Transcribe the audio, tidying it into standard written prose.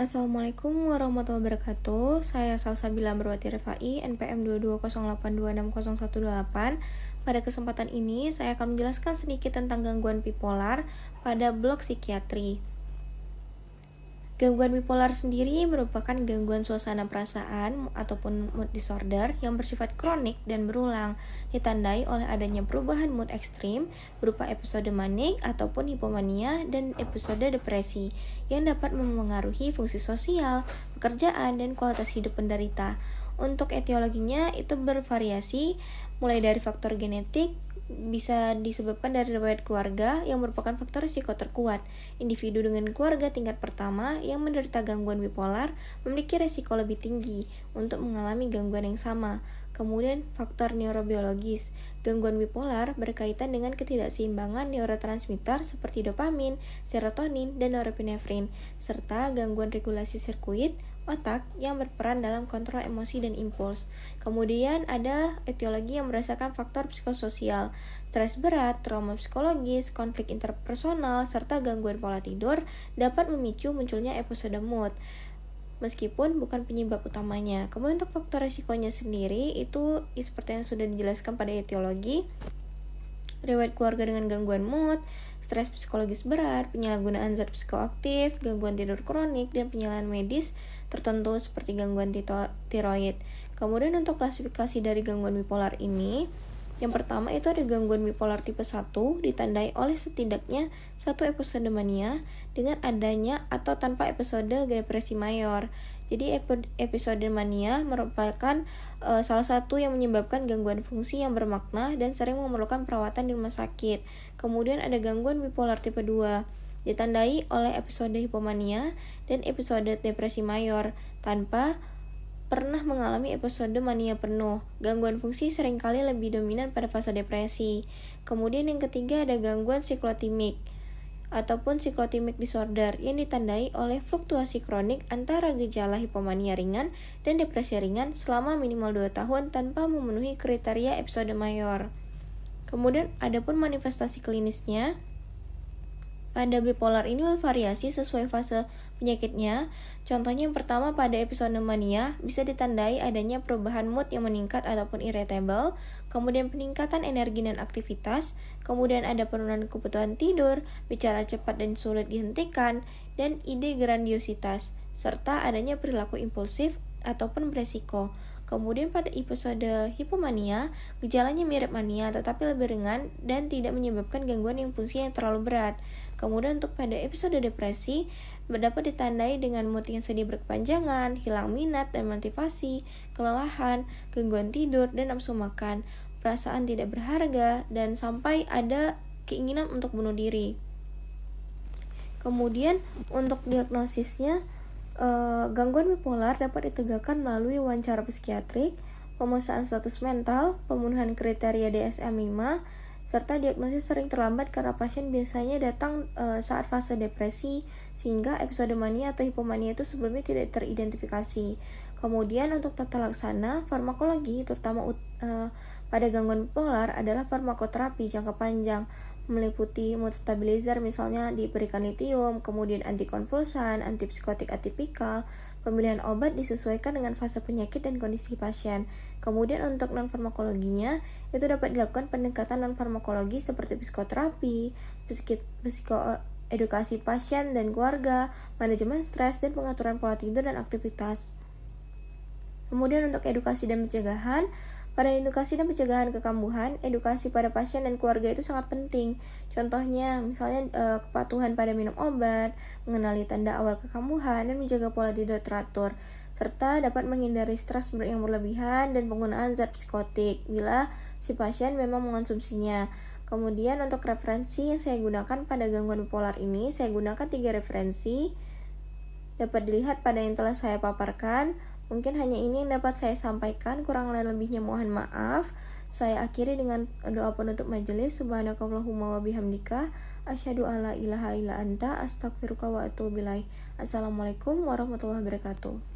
Assalamualaikum warahmatullahi wabarakatuh. Saya Salsabila Ambarwati Rifai, NPM 220826018. Pada kesempatan ini, saya akan menjelaskan sedikit tentang gangguan bipolar pada blok psikiatri. Gangguan bipolar sendiri merupakan gangguan suasana perasaan ataupun mood disorder yang bersifat kronik dan berulang, ditandai oleh adanya perubahan mood ekstrim berupa episode manik ataupun hipomania dan episode depresi yang dapat memengaruhi fungsi sosial, pekerjaan, dan kualitas hidup penderita. Untuk etiologinya itu bervariasi, mulai dari faktor genetik, bisa disebabkan dari riwayat keluarga yang merupakan faktor risiko terkuat. Individu dengan keluarga tingkat pertama yang menderita gangguan bipolar memiliki risiko lebih tinggi untuk mengalami gangguan yang sama. Kemudian faktor neurobiologis. Gangguan bipolar berkaitan dengan ketidakseimbangan neurotransmitter seperti dopamin, serotonin, dan norepinefrin, serta gangguan regulasi sirkuit otak yang berperan dalam kontrol emosi dan impuls. Kemudian ada etiologi yang berdasarkan faktor psikososial, stres berat, trauma psikologis, konflik interpersonal, serta gangguan pola tidur dapat memicu munculnya episode mood, meskipun bukan penyebab utamanya. Kemudian untuk faktor risikonya sendiri itu seperti yang sudah dijelaskan pada etiologi, riwayat keluarga dengan gangguan mood, stres psikologis berat, penyalahgunaan zat psikoaktif, gangguan tidur kronik, dan penyalahan medis tertentu seperti gangguan tiroid. Kemudian untuk klasifikasi dari gangguan bipolar ini, yang pertama itu ada gangguan bipolar tipe 1 ditandai oleh setidaknya satu episode mania dengan adanya atau tanpa episode depresi mayor. Jadi episode mania merupakan salah satu yang menyebabkan gangguan fungsi yang bermakna dan sering memerlukan perawatan di rumah sakit. Kemudian ada gangguan bipolar tipe 2 ditandai oleh episode hipomania dan episode depresi mayor tanpa pernah mengalami episode mania penuh. Gangguan fungsi seringkali lebih dominan pada fase depresi. Kemudian yang ketiga ada gangguan siklotimik ataupun siklotimik disorder yang ditandai oleh fluktuasi kronik antara gejala hipomania ringan dan depresi ringan selama minimal 2 tahun tanpa memenuhi kriteria episode mayor. Kemudian adapun manifestasi klinisnya, pada bipolar ini bervariasi sesuai fase penyakitnya. Contohnya yang pertama pada episode mania bisa ditandai adanya perubahan mood yang meningkat ataupun irritable, kemudian peningkatan energi dan aktivitas, kemudian ada penurunan kebutuhan tidur, bicara cepat dan sulit dihentikan, dan ide grandiositas, serta adanya perilaku impulsif ataupun beresiko. Kemudian pada episode hipomania, gejalanya mirip mania tetapi lebih ringan dan tidak menyebabkan gangguan yang fungsi yang terlalu berat. Kemudian untuk pada episode depresi, dapat ditandai dengan mood yang sedih berkepanjangan, hilang minat dan motivasi, kelelahan, gangguan tidur dan nafsu makan, perasaan tidak berharga, dan sampai ada keinginan untuk bunuh diri. Kemudian untuk diagnosisnya, gangguan bipolar dapat ditegakkan melalui wawancara psikiatrik, pemeriksaan status mental, pemenuhan kriteria DSM-5, serta diagnosis sering terlambat karena pasien biasanya datang saat fase depresi, sehingga episode mania atau hipomania itu sebelumnya tidak teridentifikasi. Kemudian untuk tata laksana, farmakologi terutama pada gangguan bipolar adalah farmakoterapi jangka panjang, meliputi mood stabilizer misalnya diberikan litium, kemudian antikonvulsan, antipsikotik atipikal. Pemilihan obat disesuaikan dengan fase penyakit dan kondisi pasien. Kemudian untuk non-farmakologinya, itu dapat dilakukan pendekatan non-farmakologi seperti psikoterapi, psikoedukasi pasien dan keluarga, manajemen stres, dan pengaturan pola tidur dan aktivitas. Kemudian untuk edukasi dan pencegahan, pada edukasi dan pencegahan kekambuhan, edukasi pada pasien dan keluarga itu sangat penting. Contohnya, misalnya kepatuhan pada minum obat, mengenali tanda awal kekambuhan, dan menjaga pola tidur teratur, serta dapat menghindari stres yang berlebihan dan penggunaan zat psikotik bila si pasien memang mengonsumsinya. Kemudian untuk referensi yang saya gunakan pada gangguan bipolar ini, saya gunakan 3 referensi. Dapat dilihat pada yang telah saya paparkan. Mungkin hanya ini yang dapat saya sampaikan, kurang lebihnya mohon maaf. Saya akhiri dengan doa penutup majelis. Subhanakallahumma wa bihamdika, asyhadu alla ilaha illa anta, astaghfiruka wa atubu ilaik. Assalamualaikum warahmatullahi wabarakatuh.